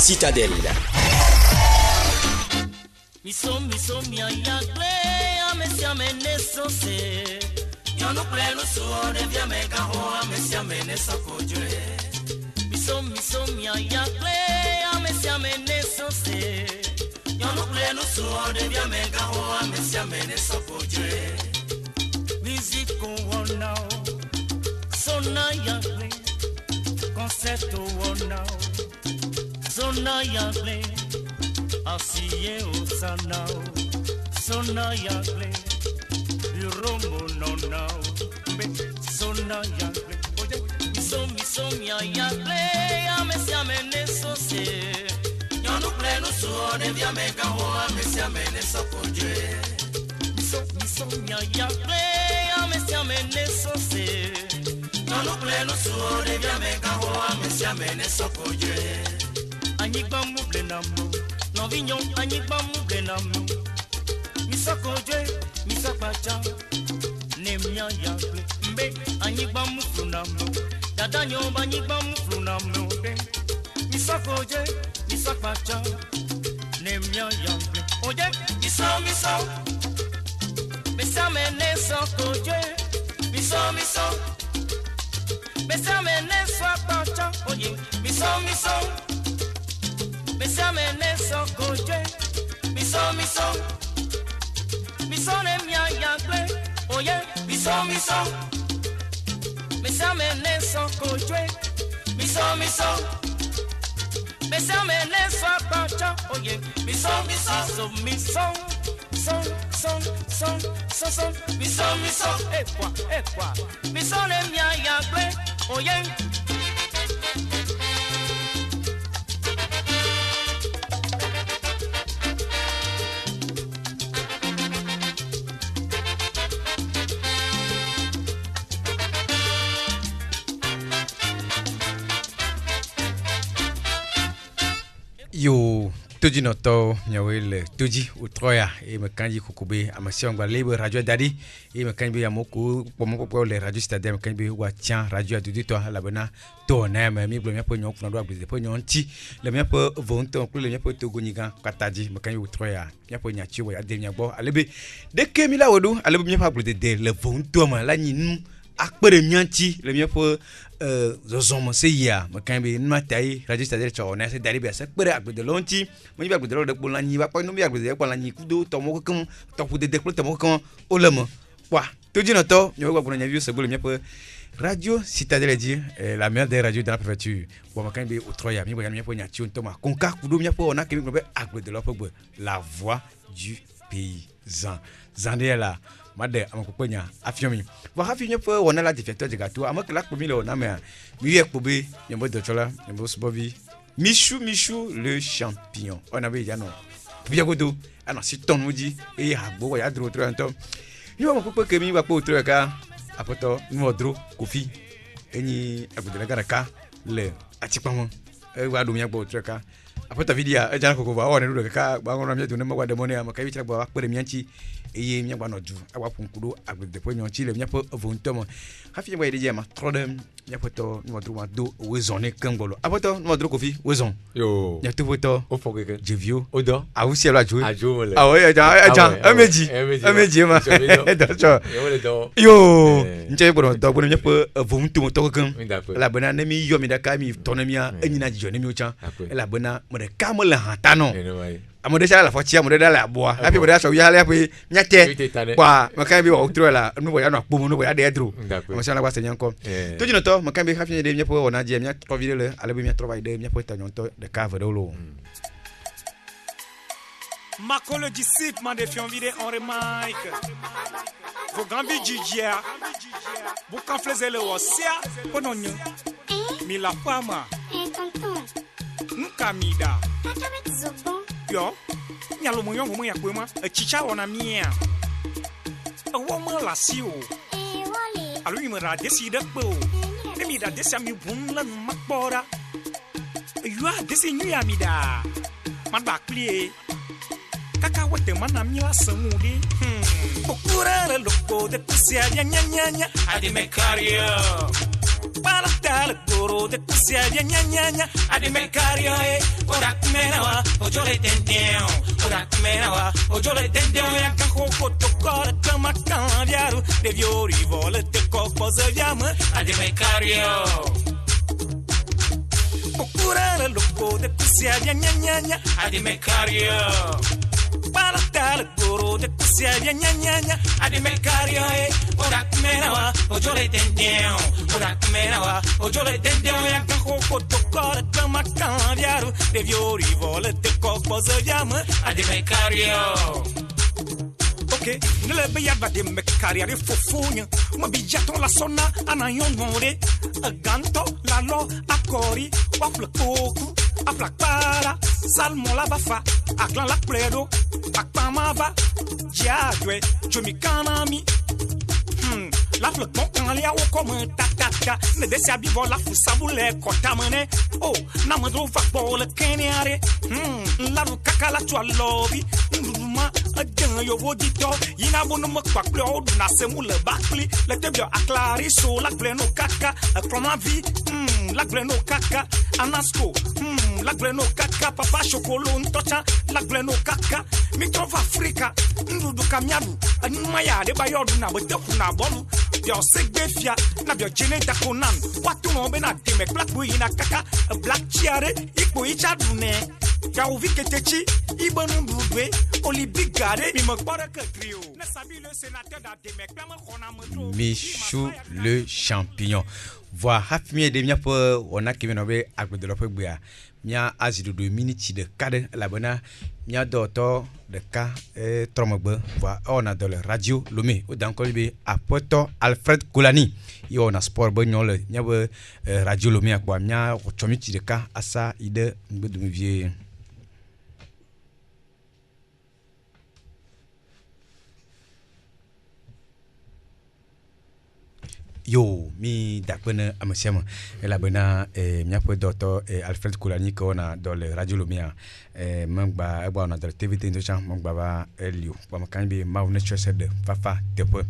Citadelle. Musique on now, sona yagle, concerto on now, sona yagle, asiye osanao, sona yagle, uromo no now, sona yagle, oye, miso mia yagle, amesiamene sose, yonu pleno suone via mega ho amesiamene sokoje, miso mia yagle. Amesiamene sose, no pleno suore via mega ho amesiamene sokoje. Anyigba muble namu, no vignon anyigba muble namu. Misokoje, misokpacha, nemia yagle. Mbe anyigba muflu namu, dadanyo anyigba muflu namu. Misokoje, misokpacha, nemia yagle. Oje, miso. Besame so koje, miso. Besame so pacha, oye, miso. Besame so koje, miso. Miso ne mia yagle, oye, miso. Besame so koje, miso. Besame so pacha, oye, miso. So miso. Son, miso, ekwa, miso ne mia yagle, oye. Yo. Tuji noto nyawele tuji utroya e mekanji kukube amasiongwa lebe radio dadi e mekanji ya moku pomoko le radio Citadelle mekanji wa tian radio dudi to la bana to na me mi blo mi po nyon funa do abise po nyon ti le mi po vonto ku le mi po to goniga kataji mekanji utroya mi po nyachi wa ade mi gbo alebe de ke mi la wodu alebe mi pa blo de le vonto ma la nyinu akpere mianti le mi po zozom se ya mekanji nma tai radio Citadelle cho na se dari be se kpere agbede lonti mo ni agbede lo de po lanyi ba po no bi agbede po lanyi kudo to mo kan to ku de ko to mo kan o le mo wa to jina to nyo gba nya vieux se gbo le mi po radio Citadelle dit la meilleure des radios dans la préfecture wa mekanji o troya mi bo ya mi po nya ti on to ma konka kudo mi po na ke mi gbe agbede lo po gbe la voix du paysan Zandela made amakopenya afiomi wa hafinyo po wona la defecteur de gâteau amakla ko mi le wona me mi ye ko be nyembo de chola nyembo subovi Michou le champion on avait ya no bien godo ana si ton muji e agbo ya dro tro anto ni wa ko ke mi wa ko tro ka apoto ni odro kofi eni agbodele garaka le atipamo e wa do mi agbo tro ka apoto vidia e jana ko ba o ne do ka ba ngona mi do ne ma wa demonia ma ka bi tira ba pere mianchi eye mi agba no du agba punkudo agbede po nyon chi le mi po vontomo hafi wa ide ma trodem mi apoto ni odro wa do wezone kangolo apoto ni odro kofi wezon yo ya to poto o foke ke jevio odo a aussi la jouer a jouer ah ouais un meji ma yo nche bono do bono mi po vontomo to kan la bana ne mi yo mi da ka mi tonemia enyina jijo ne mi ocha la bana mo de ka mo la hatano amode sha la fochia amode da la boa happy boda so ya le pe nyate kwa makambi wa utro la no boya no akpo no boya de edro mo sha la kwa senyanko to jino to makambi hafi de mi po ona je mi to video le ale bi mi travail de mi po tanyon to de cave de lo Marco le disciple m'a défié en vidéo en remake. Vos grands bidjidia. Vous quand faisiez le ossia, pononyo. Mi la fama. Nkamida. Yo, nyalo mo yongo mo yakwema, chicha ona mia. Wo mo la siwo. Alu mi ra decide po. Ne mi da desia mi bunla makbora. Yo a desi nyu ya mi da. Man ba plie. Kaka wote mana mi la samudi. Okura le loco de tusia nya nya nya. Adi me cario. Para tal goro locaux de poussière nya nya nya adi me cario e ora menawa ojo le tendeo ora menawa ojo le tendeo ya kako to kora kama kandiaru de viori vole te copo zaviam adi me cario Procurare loco de poussière nya nya nya adi me cario Para tal guru de poussière nya nya nya adi me cario e ora menawa ojo le tendeo ora menawa ojo le tendeo ya kako to kora kama kandiaru de viori vole te copo zaviam adi me cario Ok, ne le be yaba de me carrière fofunya, ma bijaton la sonna anayon more, a ganto la lo akori, wafle koku, a plak para, salmon la bafa, a clan la pledo, a pamava, diadwe, jomi kanami. La fleur bon lia o comme tatata ne desi abivo la fusabule kotamane oh na madro va pour le kenyare la kaka la tua lobby nduma adan yo vodito yina bonu makwa klo na semu le bakli le tebio aklari so la pleno kaka from vie la pleno kaka anasco la pleno kaka papa chocolat ntocha la pleno kaka mi trova afrika ndudu kamiadu anumaya de bayodu na boteku na bolu Bio segbefia na bio jene dakonan watu no be na deme black boy na kaka black chiare ipo icha dune ya uvi ketechi ibonu ndudwe oli bigare mi makpara ka trio na sabi le sénateur da deme klama khona moto Michou le champignon voix hafmi de mia po ona kimenobe agbe de lope gbe mia azidu de minute de kade la bona mia doto de ka tromogbe voix on a dans la radio Lomé ou dans kolbe a poto Alfred Koulani yo na sport bo nyole mia be radio Lomé akwa mia chomiti de ka asa ide ngbedu vie Yo, mi dakbena amasiama la bena mia po docteur Alfred Koulani ko na dans le radio Lomia mangba eba na dans TVT ndo cha mangba ba elio ba makanbi maune chese de fafa tepo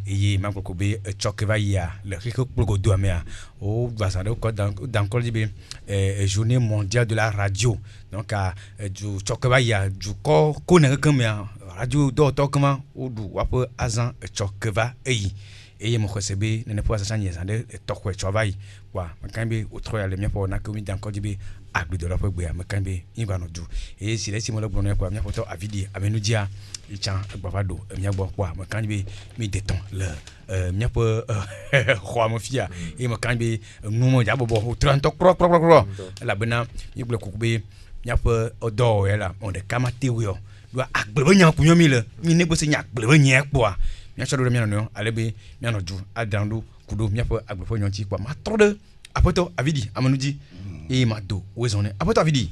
yi mangba ko be chokeva ya le riko plogo do amea o basando ko dans ko libe journée mondiale de la radio donc du chokeva ya du ko na kamia radio docteur comment o du wapo azan chokeva yi et mon receveur ne peut pas s'engager dans le tokwe travail wa makambi outro ya le mia po na komi dan ko dibe agbe de la po gbe makambi ingwa no du et si les simolo bono kwa mia poto avidi amenu dia ichan agbafado mia gbo kwa makambi mi deton le mia po roi mo fia et makambi numo ja bobo 30 kro la bena yible kokube mia po odo ya on de kamate wo do agbe nya kunyomi le mi ne bo se nya agbe nya kwa mia chado mia no alebe mia no ju adandu kudo mia po agbefo nyonti kwa matrode apoto avidi amanuji e mado wezone apoto avidi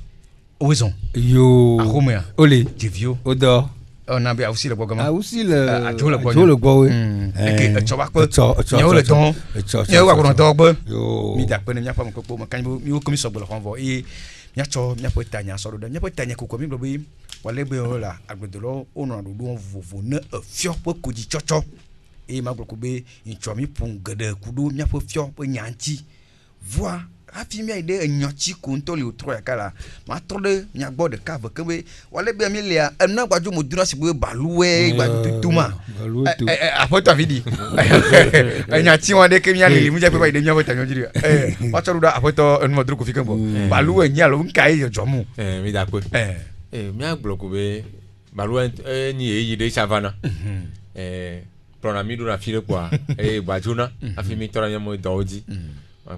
wezon yo ahomea ole divio odo on a bien aussi le programme aussi le ajole gbo et choba ko nyawo le ton nyawo ko ton bo mi da pe mia pa mo ko mo kan mi ko mi so gbo lo konvo e mia cho mia po tanya so do mia po tanya ko mi bi wale be la agbedolo ono do vovo na afio po koji chocho e maglo ko be nchomi pungede kudo mia po fio po nyanti voix afi mi ide nyochi ko ntoli utro ya kala ma trode nya gbo de ka ke be wale be mi le na gbaju modura si be baluwe gbaju tuma apoto vidi nyachi won de ke mi ale mu je pe ba ide mi apoto nyojiri wa choru da apoto nmo dru ko fi kan bo baluwe nya lo nkai yo jomu mi da pe mi agbo ko be baluwe ni eyi de savana pronami do na file kwa gbajuna afi mi tora nyamo doji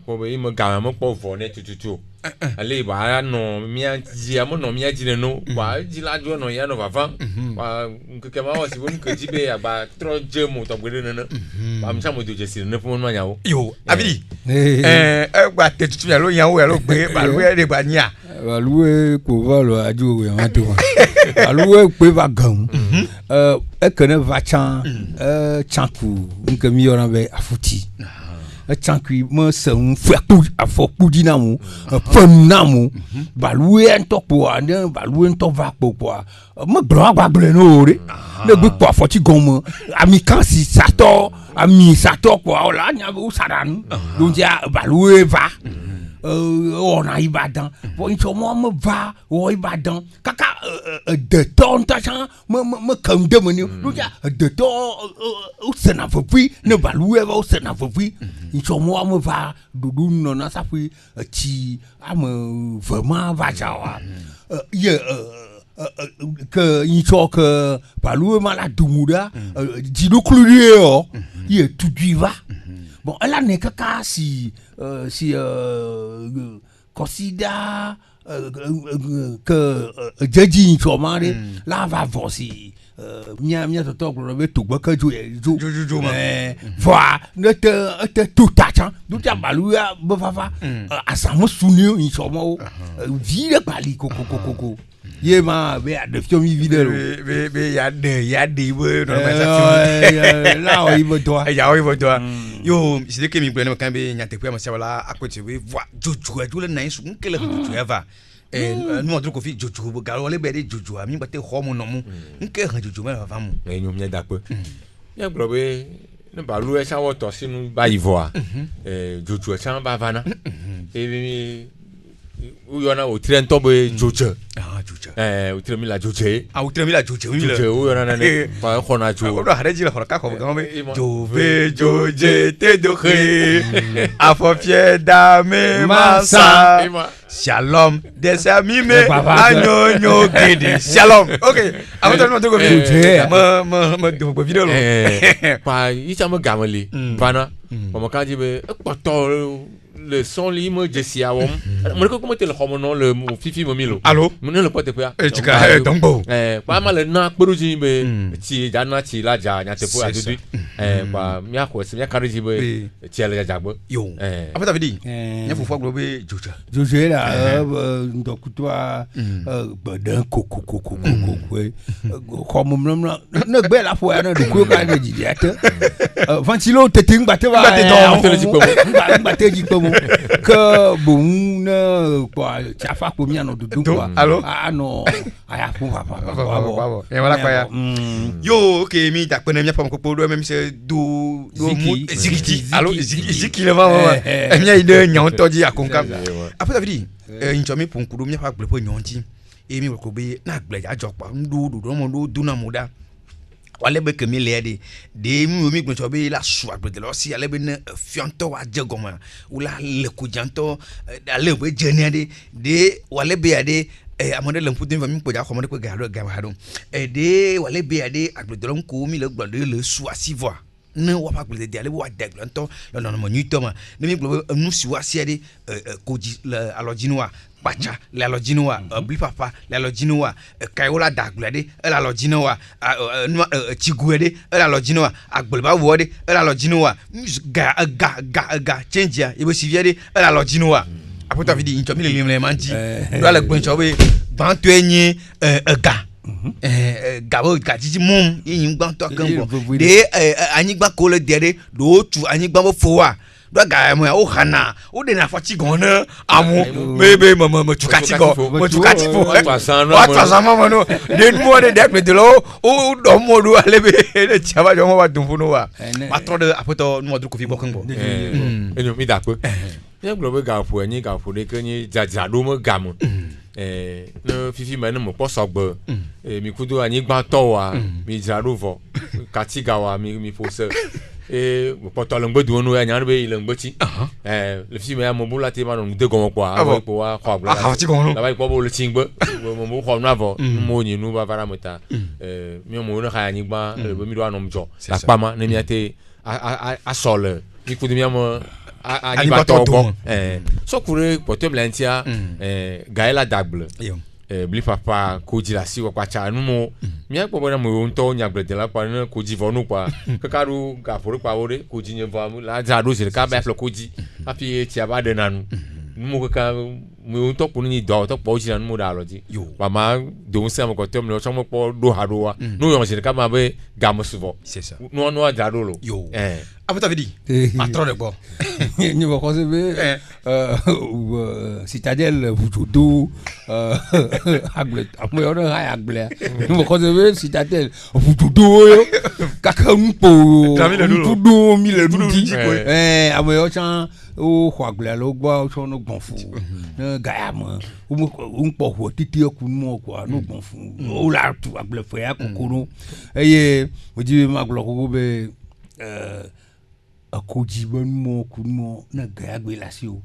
ko be mo ga mo po vo ne tututu ale ba no mi aji amo no mi aji no ba ji la jo no ya no vafa ba nke ma o si won ke ji be agba tro jemu to gbede no ba mi sa mo do je si ne fun ma nyawo yo abidi gba te tutu ya lo nyawo ya lo gbe ba lo ya de gba nya ba luwe ko va lo aju we ma to ba luwe pe va gan e kene va chan chanku nke mi yora be afuti chankui mo se un fou afokpu dinamu namu baluwe ento po ande baluwe ento va po mo gba gble no re ne gbe po afoti gomo ami kan si sato po la nya bu sadan donc ya baluwe va on a Ibadan bon ils sont moi me va au Ibadan kaka de temps t'achant me comme de menu de temps au Sénat puis ne va louer au Sénat puis ils sont moi me va doudou non ça puis ti a me vraiment va jawa que ils sont que pas louer malade douda dit le cloudier il est tout du va bon là n'est que si considère que Jadi Chomari là va voir si mia toto le tout que jo voilà ne te tout attend tout ya baluya bava asamo sunu in chomo vile bali koko yema be de fiomi vidéo be ya de we no là on y va toi yo c'est que mi plane quand be nyate pour ma wala akwete we voix jojo le nan su nkele jojo eva nous on trouve que jojo galo le be de jojo ami bate homo no mu nke han jojo ma va mu nyom nya dakpe ya globe ne ba lu e cha wo to sinu ba ivoa jojo cha ba vana ou y en a au train tombé jojo au train mi la jojo ou y en a ne pas qu'on a jojo on a régi la ka ko gambe jove joje te dokhé afofie dame masa shalom des amis me anyonyo gede shalom OK avant de monter ko ma de vidéo pa isa mo gamali bana mo ka jibe poto le son limo jesia wom mo ko te le homono le fifi momilo allo mo ne le pote kwa tika tombo pa ma le na kperuji be ti jana ti la ja nya te po adudu pa mi akọ se mi akariji be ti ele jagbo yo apata vidi nya fufu globe jojo là ndokutwa bodan koko comme ne gbe la fo ya na du ko ka ne di ate ventilo te ting batte va batte ji ko que bon quoi tu as fait combien de quoi ah non aya fun papa et voilà quoi ya yo OK mi ta pene mi pa ko podo même c'est do zikiti allo zikiti le va mi ide nyon toji akonka après ça veut dire nchomi pour kudo mi pa gbe po nyonti e mi ko be na gbe ja jopa ndu mo do na muda wale be kemi lede de mi gbe so be la so agbe lo si ale be na fianto wa je goma ula le kujanto ale be jene de wale be ade amade le putin va mi poja ko mo ko ga ha do de wale be ade agbe lo ko mi le gbade le so asivoa ne wa pa gbe de ale wa de glanto lo no mo nyutoma ne mi gbe nu si wa si ade koji le alojinwa bacha la lojinoa bli papa la lojinoa kayola daglade la lojinoa chiguede la lojinoa agbolba wode la lojinoa ga change ya ibo siviade la lojinoa apota vidi intomi le limle manji do la gbon chobe bantu enyi ga gabo gajiji mum yin gban to kan bo de anyigba ko le dere do tu anyigba bo fowa do ga mo o hana o de na fachi gona amu bebe mama tukati go fo wa mama no de mo de de lo o do mo do alebe de chaba jo mo wa dun funu wa patro de apoto no do ko fi bokan bo enyo mi da pe ye globe ga fo enyi ga fo de kenyi jaja do mo gam no fifi ma no mo posogbo mi kudo anyi gba to wa mi jaro vo katiga wa mi fo se poto le ngbedu onu ya nyar be ile ngbeti le fi me ya mo bula te ma no de gomo kwa abo ko wa kwa bula la ba ko bo le tingbe mo ko na vo mo nyi nu ba vara mota mi mo no ha nyigba le bo mi do anom jo la pama ne mi ate a sole mi ku de mi amo ani ba to go so kure poto blantia gaela dagle bli papa koji la si kwa cha nu mo mi akpo bona mo nto nya gbe de la kwa na koji vonu kwa kakaru ga foro kwa wore koji nye vamu la za do se ka ba flo koji afi ti aba de nanu mo ka mo nto po ni do to po ji nanu mo da loji mama do se mo ko tem lo so mo po do ha do wa no yo se ka ma be ga mo suvo c'est ça no a do lo après t'avais dit patron de bon ni va recevoir citadelle vutudu agble amoyo na ha agble ni va recevoir citadelle vutudu kaka mpo vutudu mi le dudi amoyo chan o xɔ agblea le wo gbɔ tsɔ no gbɔn fu ne gaya me wo ŋkpɔ ʋu titi ku nu koa no gbɔn fu wo la tu agble fɛ ya koko no eye wodzi ma gblɔ koko be ekodzi be numo ku numo ne gaya gbe la si o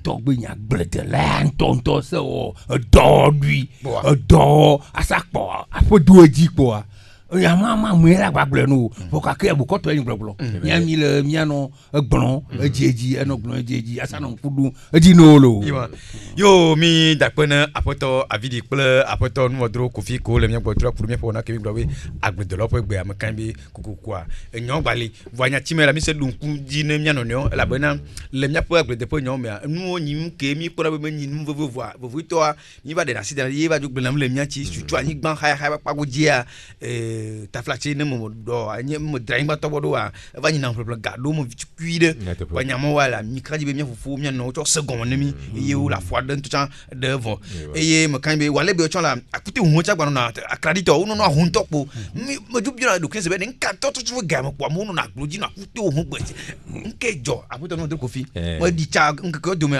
tɔgbe nya gbledela ntɔntɔ se wɔ edɔ ɖui edɔ asakpɔ aƒedo edzi kpɔa yama mue la gbagblẽ no fo kake abukɔtɔ yin gblɔgblɔ miami le mianɔ egblɔ edzi enɔ gblɔ edzi asanɔ ŋkudu edzi no lo yo mi dakpe ne aƒetɔ avidi kple aƒetɔ numɔdro kofi ko le miagbɔ tura kuru miaƒe wɔna ke mi gblɔ be agbledɔlɔ ƒe gbe amekan be kokokua enyɔ gbali vɔ anyatime la mi se ɖu ŋku dzi ne mianɔnɔe elabena le miaƒe agbledeƒe nyɔ mea nuwo nyim ke mi kpɔna be menyi nu vovovoa vovitɔa mi va ɖe asi da ye va dzo gblena le miatsi sutu anyigba xayaxa kpago dzia taflatsi ne mo do anye mo draingba to bodo wa va nyina ƒeƒle ga do mo vitui de wa nyamo wa la mi kaji be mi fufu mi no to segon ne mi eye wo la fo de ntcha de vo eye me kan be wale be cho la akute hu cha gba no na akradito wo no ahun to po mi mo ju bi na do kese be nka to to ga mo po mo no na gloji na akute hu gbe nke jo aputo no de kofi mo di cha nke ko do me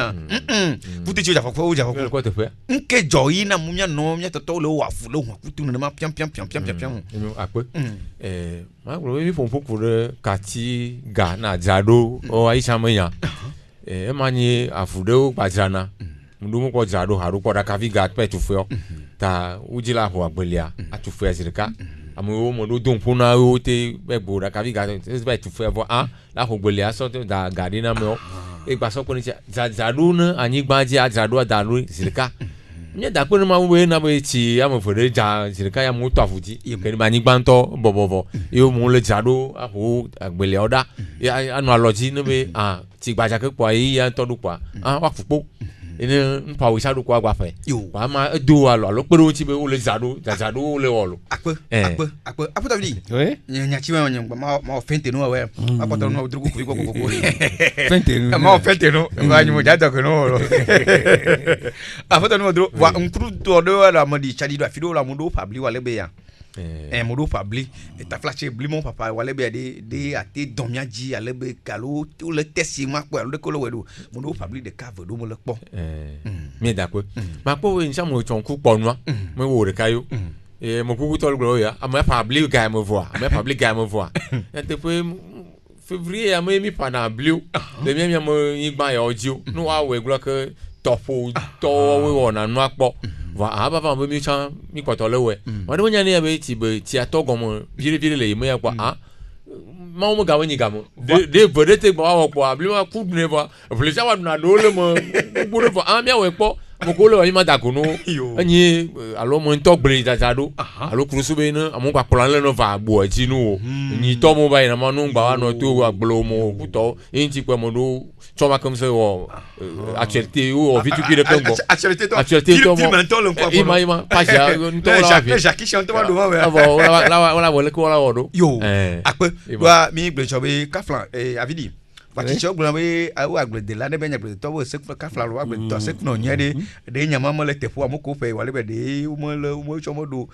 pute chi ja fo ko te fe nke jo yi na mo mi no mi to le wa fu le hu akute no ma piam akpe ma glo mi fon poku de kati ga na jado o aisha menya mani afude o gbajana ndu mo ko jado haru ko da kafi ga pe tu fo ta ujila ho agbelia atu fo azirika amu mo do don pona o te egbo da kafi ga pe tu fo la ho gbelia so te da ga dina me e gba so ko ni jado na anyigba ji ajado adalu zirika nye da kpe ne ma we na be ti am fere ja sirika ya mo to afuti ke ni ba ni gbanto bobobo e mo le jado aho agbele oda anu aloji ne be ti gbaja ke po yi ya to du kwa wa fupo ene npa we sadu kwa gbafe wa ma do alo pe ro ti be o le jado le wolo akpe aputa vidi nya chi ma ma fente no we apoto no drugu ko fente no ma fente no ba ni mo jado ko no aputa no dro wa nkru to do la mo di chadi do afido la mo do pabli wale be ya mo do pabli ta flash bli mon papa wale be de ate domia ji ale be kalo to le tesi ma po le ko le wedo mo do pabli de cave do mo le po mi da ko ma po we nsa mo chon ku po no mo wo re kayo mo ku to le ya ama pabli ga mo voa te pe février ya mi pa na blue de mi mo igba ya ojo no wa we glo ke topo to we wona no akpo va aba be mi chan mi kwato lewe wa do nya ne be ti atogo mo vire le mo ya kwa ma mo ga wani ga mo de vedete gba wa kwa abli ma ku ne va flesa wa na do le mo gboro va mi awe po mo ko le wa mi ma da kunu anyi alo mo nto gbere jajado alo kurusu be na amo kwa plan le no va gbo aji nu ni to mo ba ina ma nu gba wa no to wa gbolo mo kuto enti kwa mo do choma comme ça actualité ou vite qui répond actualité to mo ima paja nto la vi Jackie chante ma do wa la wole ko la wodo yo akpe wa mi gbe chobe kaflan avidi Bati chok bla we awu agblede la ne benya agblede to we sek kafla lo agblede to sek no nya de nya mama le tefu amoko fe wale be de mo chomo do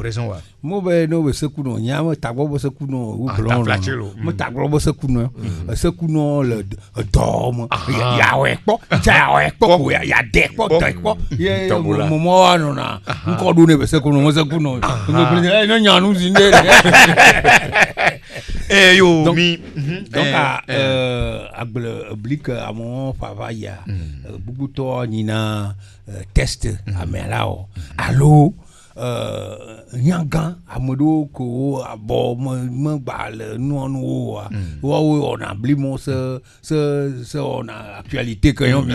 raison wa mo be no we seku no nya mo tagbo bo seku no u blon mo tagbo bo seku no le do mo ya we po ya de po ye mo mo no na nko do ne be seku no mo seku no no nya nu zinde yo mi donc agble oblique à mon favaya beaucoup to nina test amelao allo nyanga amodo ko abo mo bal no wa on a blimo ce on a actualité que yon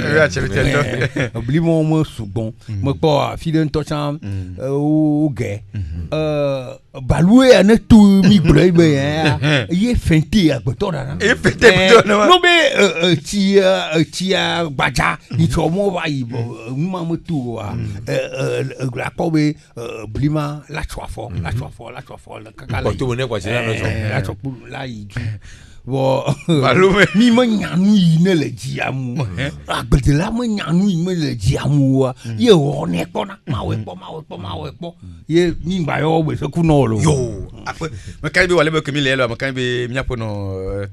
blimo mo subon mo ko fiden to cham o ge baloué à ne tout mi bleu ye fenti à botona e fenti botona no be tia baja ni chomo va yi mo tu la pobe blima la choifo la kakala to ne kwa jina no la chopu la yi Bon, Malume. mi me nyanu yi ne le dziamu. Agbedela me nyanu yi me le dziamu wa. Ye wo ne kpona. Mawe kpo. Ye mi ba yo be se ku no lo. Yo, après, me quand be wale be kemi le lo, me quand be mia pono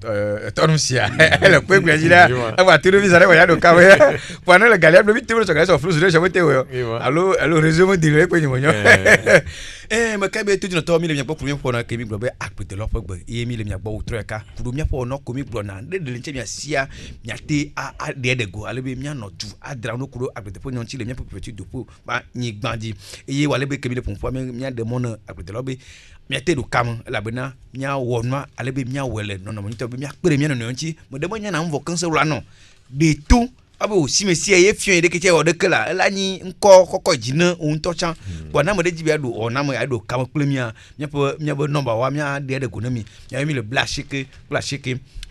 tonusia. Le pe gbe jira. Aba turu visa wa ya do ka we. Pwana le galia do bitu so ga so flou de chamote we. Allo résume di le pe ni mo nyo. Me quand be tuji no to mi le mia po premier pono kemi gbe akpete lo po gbe. E mi le mia gbo utro ka. Puru mia po no komi gbo na de le nche mia sia mia te a de go ale be mia no tu adra no kuro akpete po nyon chi le mia po petit do po ba nyi gbandi. E wale be kemi le pompo mia de mon akpete lo be mia te do kam la bena mia wonwa ale be mia wele no no monito be mia pere mia no nchi mo de mo nya na mvo kanse wla no de tu abo si mesia ye fion de keche o de kala la ni nko kokko jina on to chan bo na mo de jibia do o na mo ya do kam pele mia mia bo number wa mia de go mi mia mi le blashike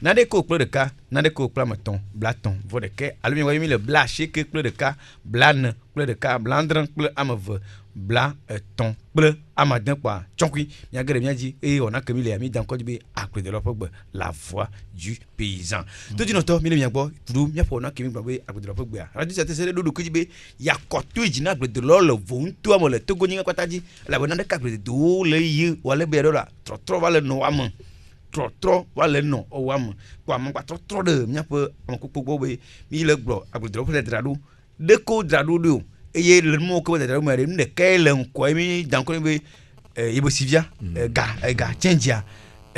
na de ko pele de ka na de ko pele maton blaton vo de ke ale mi le blashike pele de ka blan pele de ka blandran pele amave bla ton ple amadin kwa chonkui mia gere mia ji e on a que mi le ami dans code be akwe de l'opogbe la voix du paysan to di no to mi le mia gbo tudu mia po na que mi gbo be akwe de l'opogbe radio sa tese do ku ji be ya kotu ejina akwe de lo vontu amole to goni kwataji la bona de akwe de do le yi wale be do la tro wale no am tro wale no o am kwa am kwa tro de mia po am ku gbo be mi le gbo akwe de l'opogbe dradu de ko dradu do eye le mo ko de mo re ne kele nko mi dan ko be yebo sivia ga chenjia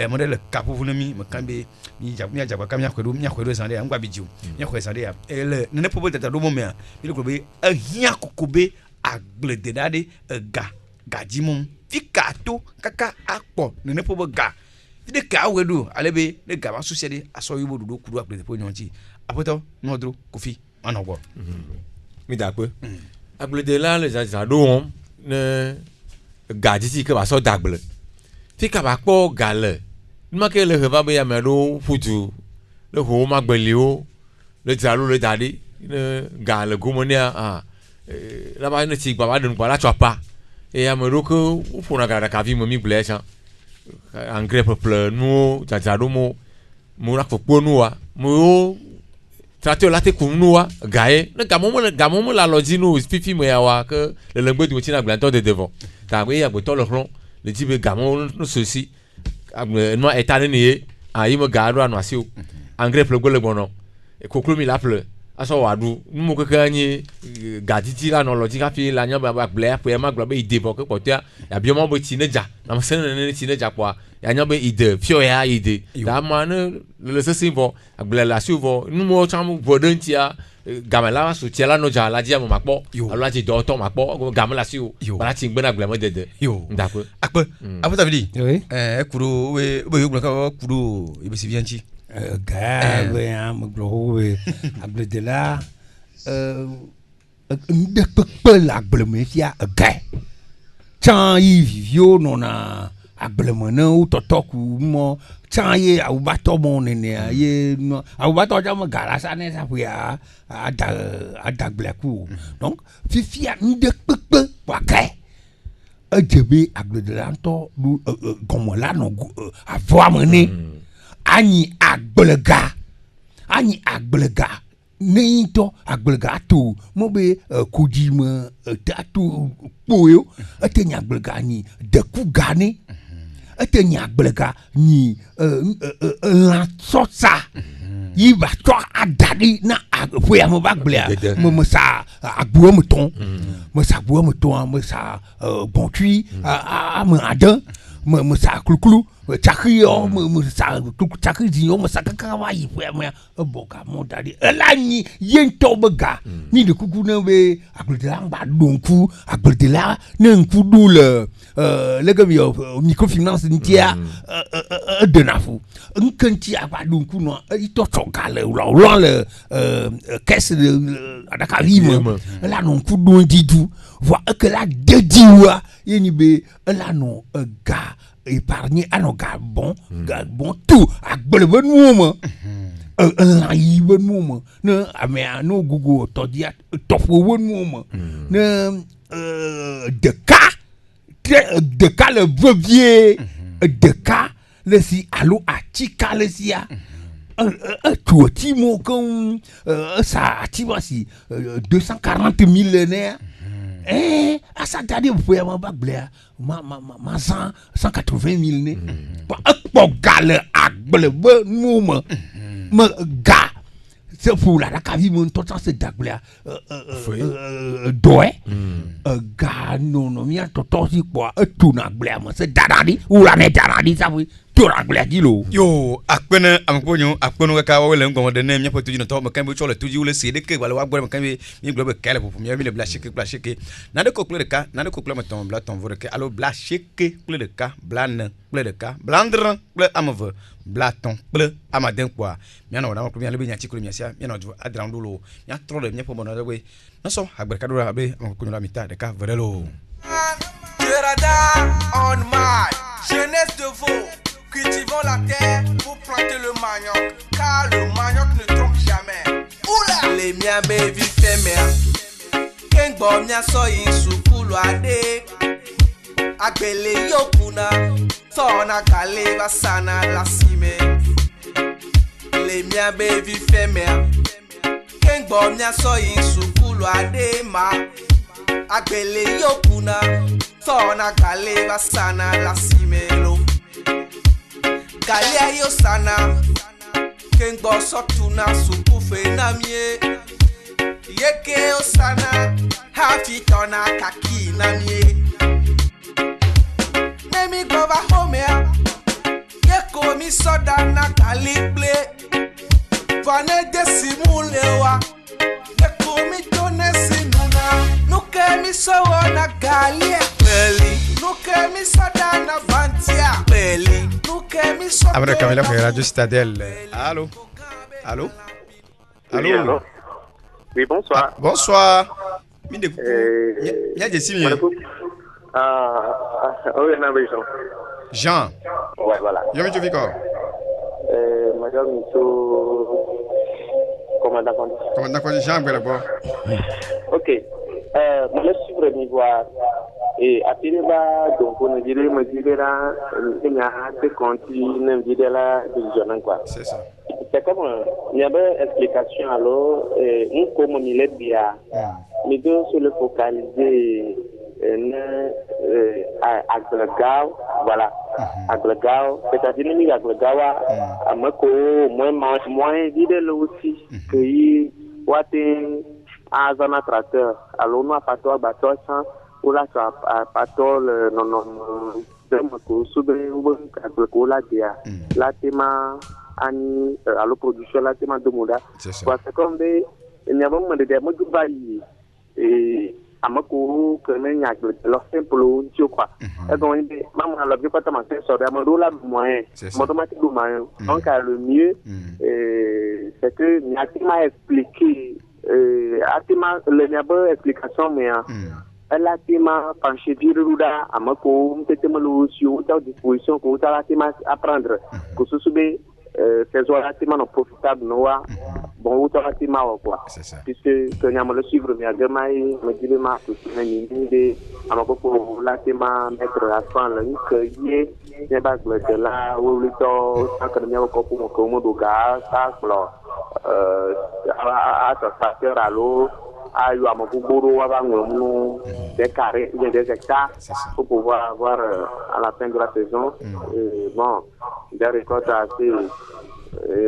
modele kapu mi me kambe mi ja kwa kamya kwedo sande ngwa biju nya kwe sande ya ele ne popo de do mo me mi le ko be ahia kokobe agble de dade ga jimum fikato kaka akpo ne popo ga de ka wedu alebe de ga ba sucede aso yibo do kudu agble de po nyonji apoto no dro kofi anogbo mi da pe agblede la le zaza do won ne gaji si ke ba so dagle ti ka ba po gale ma ke le va be ya me do futu le ho ma gbeli o le jalo le dadi ne gale gumonia la ba ne ti ba dun kwa la chopa e ya me do ko fu na ga ka vi mo mi gle cha engrais peuple nous zaza do mo na fo nu wa mo trate la te kunua gae ne gamomo la lodino fifi mo ya wa que le lengbe du tina glanto de devant ta we ya boto le ron le jibe gamomo no ceci no etane ni ayi mo gado anu asio engrais ple gole bono e koklo mi la ple aso wadu mo keke anyi gaditi la no logique afi la nya ba ble po ma glo be ide bo ke potia ya bi mo bo tineja na mo sene ne tineja kwa ya nya be ide fio ya ide da ma ne le se simbo agble la suvo nu mo cham vodentia gamela so tiela no ja la dia mo makpo ala ti do to makpo gamela siu bala ti gbe na gble mo dede ndako akpe apota vidi Oui. kuro we yo gbe ka kuro ibe si vianchi Gabe ya me glo we agbedela de pepe la agbleme fia ga. Chan yi vivio no na agbleme na u totoku mo chan ye abato mo nene ye no abato ja mo gala sa ne sa ya adagble ku. Donc fifia de pepe wa ga. Ejebe agbedela nto gomola no avo amene ani agbelega nito agbelega to mo be kujima tatu poyo atenya agbelega ni de ku gane atenya agbelega ni la sosa yiba to adadi na foya mo bagblea mo sa agbuo mton mo sa agbuo mton mo sa bontui am adan mo sa kulukulu chakri yo mo sa chakri zinyo mo sa kaka wa yi foya mo boka mo dadi elani yento bega ni de kuku na be agbleda ba donku agbleda na nku do le gami microfinance ntia de nafu nkanti aba donku no ito chokale lo le caisse de adaka vime la no nku do didu voit que la dediwa yeni be la no ga épargner ano ga bon tout agbele nu mo la yi nu mo ne ame no gugu to dia tofo wonu mo ne de cas le brevier de cas le si alo atika le si ya tu ti mo comme ça ativa si 240 millénaires ça t'a dit vous pouvez avoir blé ma 180 millénaires pas gale agble nous me ga c'est pour la cavi mon tout ça c'est d'agble doé ga non mia toto si quoi tout na blé c'est dadadi ou la net dadadi ça oui tout la blé kilo yo akpena amponyo akpono ka wele ngom de nem nyapo tuji no to makan bi chole tuji wole se de ke wala wa gbore makan bi mi globe kale pour mi le blashike na de ko ple de ka na de ko ple maton bla ton vore ke alo blashike ple de ka blan ple de ka blandre ple amove blaton ple amaden kwa mi na wona ko mi le bi nyachi ko mi sia mi na do adrandolo nya tro de nyapo bono de we na so agber ka do abe ko nyola mita de ka verelo on my jeunesse de veau. Cultivons la terre pour planter le manioc, car le manioc ne trompe jamais. Oula! Les miens baby fait merde. Ken bo mia so isukulu ade. Agbele yokuna, tona kale basana la cime. Les miens baby fait merde. Ken bo mia so isukulu ade ma. Agbele yokuna, tona kale basana la cime lo. Galia yo sana Kengbo sotuna sukufe namie Yeke yo sana Hafi tona kaki namie Nemi gova homea Yeko mi soda na kalible Vane desimulewa Yeko mi tone sinuna Nuke mi sowo na galia Peli Nuke mi soda na vantia Peli Après Camilla pour Radio Citadelle. Allô? Allô? Allô? Oui, bonsoir. Ah, bonsoir. Il y a des signes. Oui, Jean. Ouais, voilà. Yo me tu vis quoi? Madame Misso, commandant Conti. Commandant Conti, Jean, d'abord. Ok. Je suis venu voir. Et à Pireba, donc on dirait, me dirait là, il y a un Conti, ne dirait là, de quoi. C'est ça. C'est comme, il y avait une explication alors, comme on est bien, mais donc sur le focaliser, à Glegao, voilà, à Glegao, c'est-à-dire que à Glegao, à Mako, moins d'idées là aussi, que y a un tracteur, alors nous, à Pato, Bato, ou là, à Pato, non, Mako, Soubé, ou à Glegao, là, thème, ani à la production là thème de moda. Parce que comme des, il y a vraiment des mots du bail et à ma cour que n'y a que leur simple tu quoi. Et donc maman a l'objet pas tellement c'est ça mais là moyen automatiquement moyen donc le mieux c'est que n'y a pas expliqué a le n'y a pas explication mais elle a tellement penché viruda à ma cour c'était mal sur ta disposition pour ta apprendre que ce soit ces relativement non profitables noa bon relativement quoi puisque que n'y a le suivre mais agamaï me dit ma tout ni de amako pour relativement mettre à fond le que y est pas de là où le temps ça que n'y a pas pour comme do gaz ça à facteur à l'eau à eu amako boro avant des carrés des hectares pour pouvoir avoir à la fin de la saison bon des récoltes assez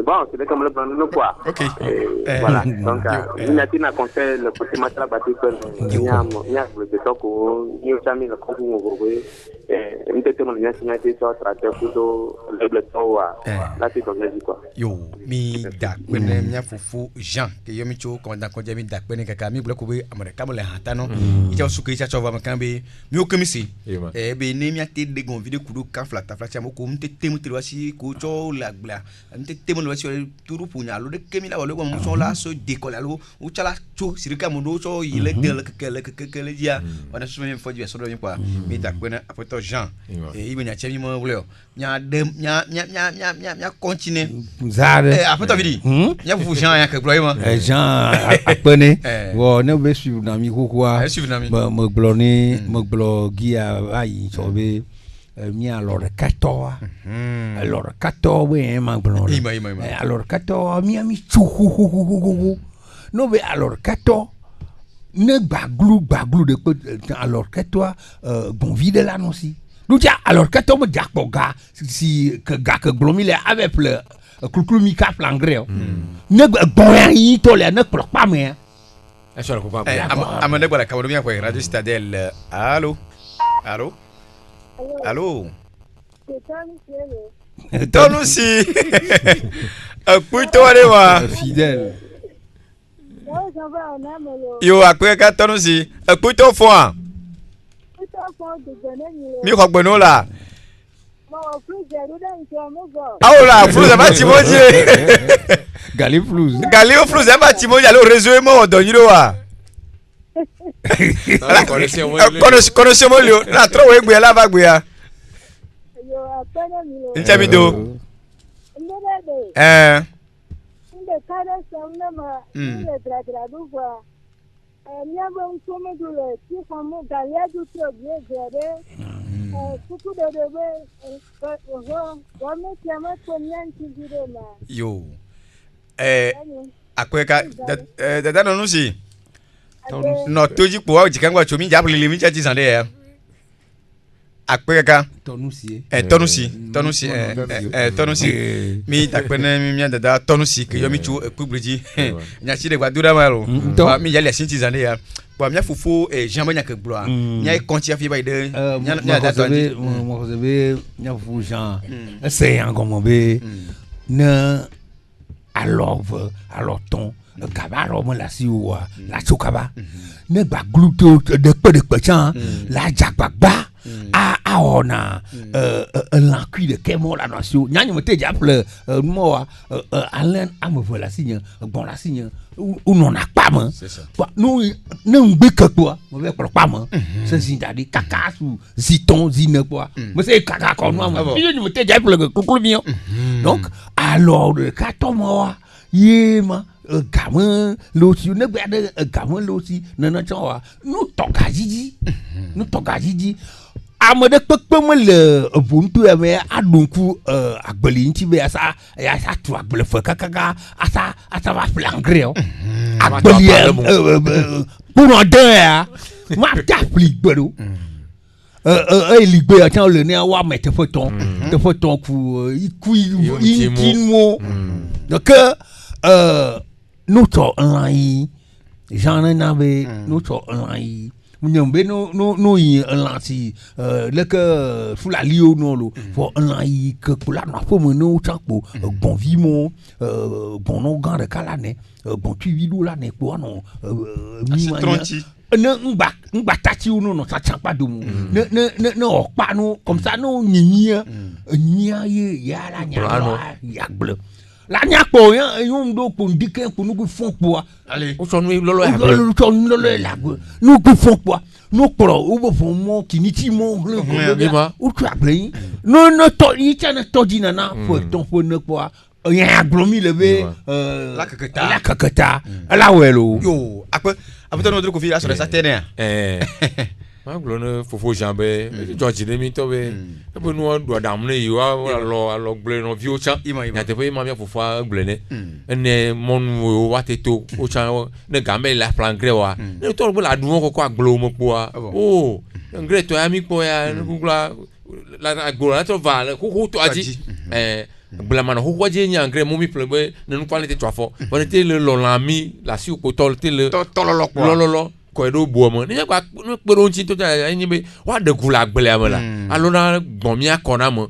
bon, c'est comme le plan de quoi. Ok. Voilà. Donc, il y a un conseil, le petit matériel bâti que il y a le détox ou il y a mis le compte où vous voyez. Il y a un signature sur le tracteur plutôt le béton. Là, c'est comme dit quoi. Yo, mi dak, ben mi afufu Jean, que yo mi cho quand d'accord j'ai mi dak ben kaka mi bloc oube américain le hatano. Il y a sucre, il y a chauve amakambe. Mi o komisi. Ben ne mi a té de gon vidéo kudo kan flata flata mo ko mte temu telwasi ko cho la bla. Témoin de sur tout pour nous le Kemila ou le comme là se décolle alors ou chala cho sirika mondo cho il est que le dia on a souvent une fois du sur le quoi mais d'accord après toi Jean et il vient tiens moi voulez nya continuer après toi vidi nya vous Jean ya que gloire Jean apprenez bon ne be suivre na mi quoi me bloguer a ai sauver mi alors 14 alors 14 oui ma blon alors 14 mi ami chou no be alors 14 ne baglu de alors 14 bon vide là non si nous dia alors 14 me dia ko ga si que ga que glomi le avec le clou mi cap l'engrais ne bon yi to le ne pro pas mais amande bora kawo bien ko radio Citadel allô Tonusi Puito Arewa fidèle yo akweka Tonusi Puito Foa mi ko gbonu la aola flou ba ti moje gali flou ba ti moje lo réseau mo do yiro wa connexion mo lio na tro we gbe la ba gbe ya Nchamido. Yo. Akweka dada no si. No toji po jikangwa chomi jabuli limi chachi sande ya. Akweka Tonusi mi takpene mi dada Tonusi ke yo mi chu kubriji nya chi de gwadura malo mi yale sinti zande ya bo mi fufu Jean Banya ke gloire nya konti afi ba de nya dada tonji mo zebe nya fufu Jean c'est en comme be ne alors ton kabaro mo la si o la chokaba ne gbagluto de pe chan la jagbagba a ona l'encuit de Kemo la nation nyanya mete japle moi Alain amevo la signe bon la signe ou non a pas man nous ne ngbe que quoi mo be pas man c'est zindadi kaka sou ziton zine quoi mais c'est kaka ko moi ni mete japle que bien donc alors de 14 mois yema gamin losi ne gbe de gamin losi nana chawa nous toka jiji amade pekpe me le buntu eme adunku agbeli nti be asa ya sa tu agbele fe kaka asa va flangre agbeli pour on de ya ma ta pli gbero ligbe atan le ne wa mete foton ku iku intinmo donc nous to online j'en avais nous to online nyambe no yi lanci le que sous la lio non lo for online que pour la fo mo no chapo bon vimo bon no grand de kalane bon tu vidou la ne ko non mi ne ngba tati no no sa champa do ne o pa no comme ça no nyia ye ya la nya ya bleu la nya po yon do ko ndike ko no ko fon po allez o so no lolo ya la no ko fon po no pro o bo fon mo kiniti mo o tu ablin no to yi chana to dina na fo ton fo ne po ya aglomi lebe la kakata la welo yo akwe abuto no dro ko fi asore satene ma glone fofo jambe George Demi to be e no do dam ne yo alo gle no vi o cha ya te pe ma mi fofo gle ne ene mon wo wateto o cha ne gambe la plangre wa ne to la du ko aglo mo po o ngre to ami po ya kugla la aglo la to va ko to aji blamana ho waje nya ngre mo mi plebe ne no kwalite to afo on te le lolami la si ko tol te le tololo ko do bo mo ni kwa no pero nchi to ta yin be wa de gula gbele amala alona gbon mi akona mo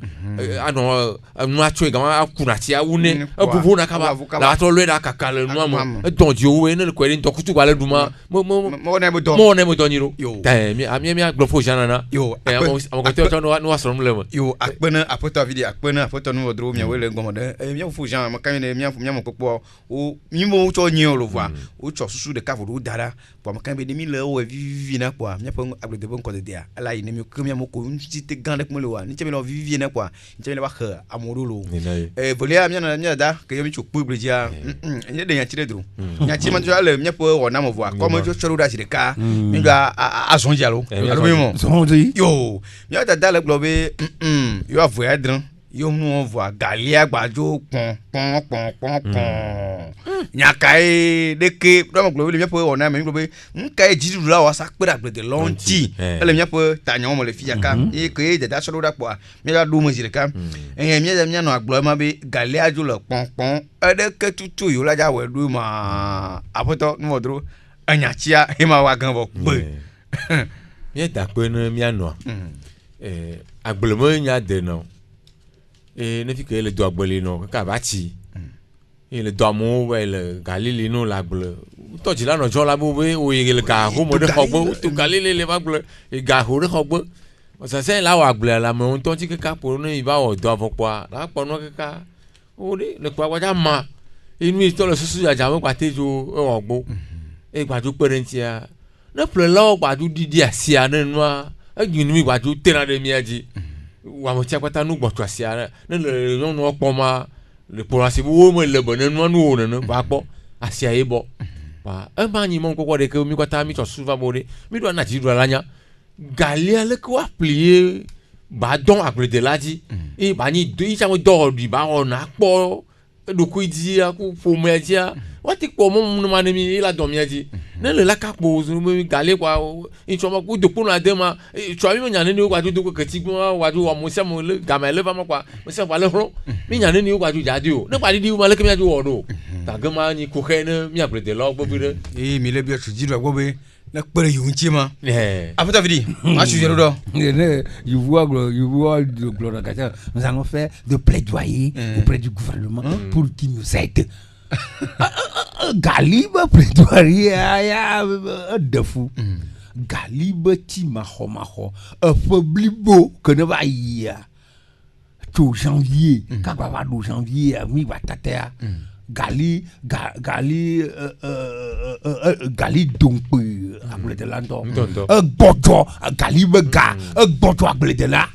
ano no atwe ga akuna ti awune abubu na kaba la to le da kakale no mo don di owe ne ko rin to kutu wale duma mo ne mo don yiro ta mi agbofo janana yo am ko to no wasoro mle mo yo akpena apoto video akpena apoto no odro mi wele ngomode mi afu jan ma kan ne mi mo popo o mi mo cho nyi o lo voir o cho susu de kavo do dara po ma kan be mi le o vivi na kwa mi pa agbe de bon ko de dia ala ine mi ko mi mo ko nti te gande ko le wa ni che mi no vivi na kwa je va que amorolo Nina. volia mia da que yo mi chupu bridgia ni de nyatire dro nyati man jo ale mia po wona mo voa comme jo choro da sirika mi ga azonji alo mo zonzi yo mia da le globe yo avoya dran yo mu voa galia gbajo pon nyakai deke do mo globe mia po wona mi globe nkai jidu la wa sakpera gbe de lonti ele mia po tanyo mo le fiaka e ke de da choro da po mi ga do mo sirika mia no agbo ma be galia jo le pon edeke tutu yo la ja we do ma apoto no dro anyachia e ma wa gan bo pe Mia da pe no mia no. Agbelemo nya de no. Ne fi ke le do agbele no ka ba ti. Le do amu we le galili no la agbele. To ji la no jo la bo we o ye le ga ho mo de khogbo to galili le ba agbele e ga ho de khogbo. O sa se la wa agbele la mo to ti ke ka po no iba o do afọpo la po no ke ka. O de le pa wa ja ma. Inu to le susu ya ja mo pa tejo o ogbo. E gba ju parentia. Ne ple la gba ju didi asia ne noa. E ju ni mi gba ju tena de mi aji. Wa mo tia kwata nu gbotu asia ne le no no po ma le po asi wo mo le bo ne no no ne ba po asia e bo. Ba e ma ni mo ko de ke mi kwata mi to suva bo de. Mi do na ji do la nya. Galia le ko plier ba don akle de laji. E ba ni do i cha mo do di ba o na po do ku di aku fo mo aja. Wa ti po mo no ma ne mi la do mi aji. Ne le la ka po zo mi gale kwa in choma ku do po na de ma chwa mi nya ne ni o kwa do ko kati ku wa do wa mo se mo le ga ma le ba mo kwa mo se wa le ro mi nya ne ni o kwa do ja di o ne kwa di ma le ke mi ajo wo do ta ga ma ni ku khe ne mi apre de lo gbo bi de mi le bi ji do gbo be na pere yu nchi ma after vidi ma su jero do you vois de gloire nous allons faire de plaidoyer auprès du gouvernement pour qu'il nous aide. Galiba plaidoyer ya de fou. Galiba ti maho publibo que ne va y to janvier quand va do janvier mi va tater gali dompe abule de lando bojo galiba ga bojo abule de la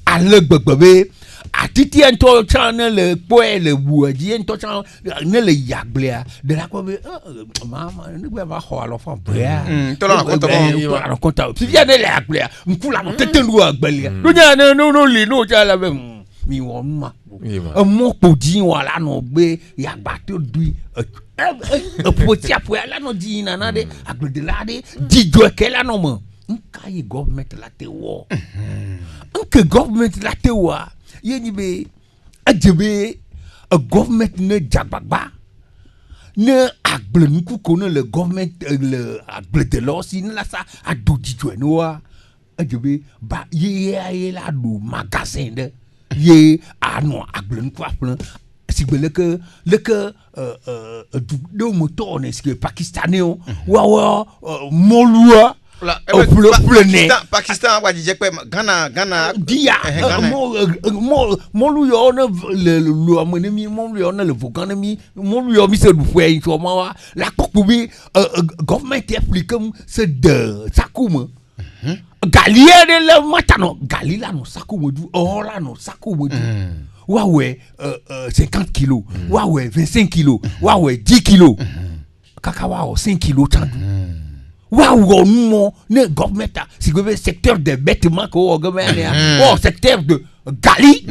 ale gbegbe atiti ento channel le poe le buaji ento channel ne le yaglea de la ko mama ne va ho alo fa brea to la konta si via ne le yaglea nkula no tetelu agbele do nya no le no cha la mi won ma mo po din wala no gbe ya gba to du poti apo la no din na de agbede la de dijo ke la no mo nka yi government la te wo nke government la te wa yeni be adjebe a government ne jagbagba ne agble nku ko ne le government le agble de lo si ne la sa adodijo no wa adjebe ba ye la do magasin de ye ano agble nku aplan sigbele ke do moto ne ski pakistanais wa molua Pakistan wa jije pe Ghana dia mo yo na le amene mi mo yo na le vogan mi mo yo mi se du fwe so ma la kokku bi government africain se de sakuma galia de le matano galila no sakuma du ola no sakuma du wa we 50 kilos wa we 25 kilos wa we 10 kilos kaka wa 5 kilos tandu waouh non le government si le secteur des bêtements ko government secteur de Gali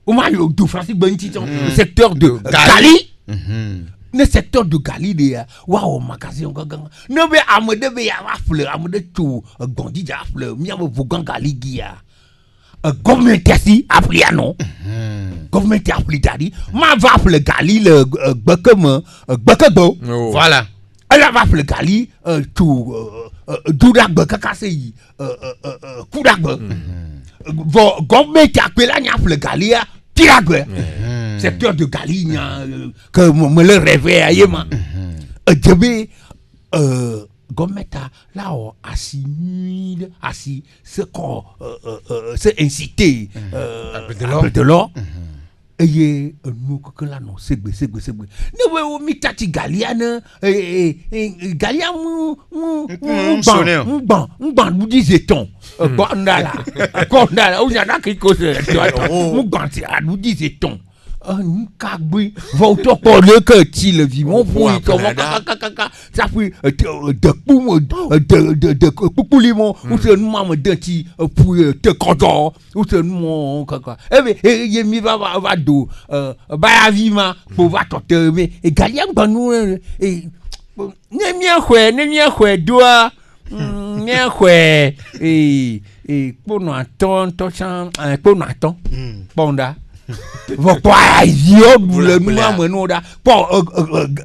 au moins de Francis Beniti le secteur de Gali le secteur de Gali de waouh magasin ne be amede be ya afle amede to gondi ja afle mi am vogan Gali gia government si apliano government apli ma va afle Gali le gbekebo voilà elle va appeler Gali tout Doudagbe kakasei Koudagbe government appelle la appeler Gali Tiragbe secteur de Gali que me le rêvait ailleurs djebe government là assis ce qu'on c'est incité de l'or eye enu keke la no segbe ne we o mi tati galia ne galia mu budi zeton ndala o nya ki ko se mu ganti budi zeton un cagbe volto pour le que ti le vivant pour ça puis de poum de poulimon ou c'est maman de ti pour te content ou c'est mon kaka et il mi va do ba vima pour va te mais et galia ba nous et ne mien khwe doa mien khwe et pour nous attend pour nous attend bonda va pas yo le moi no da pour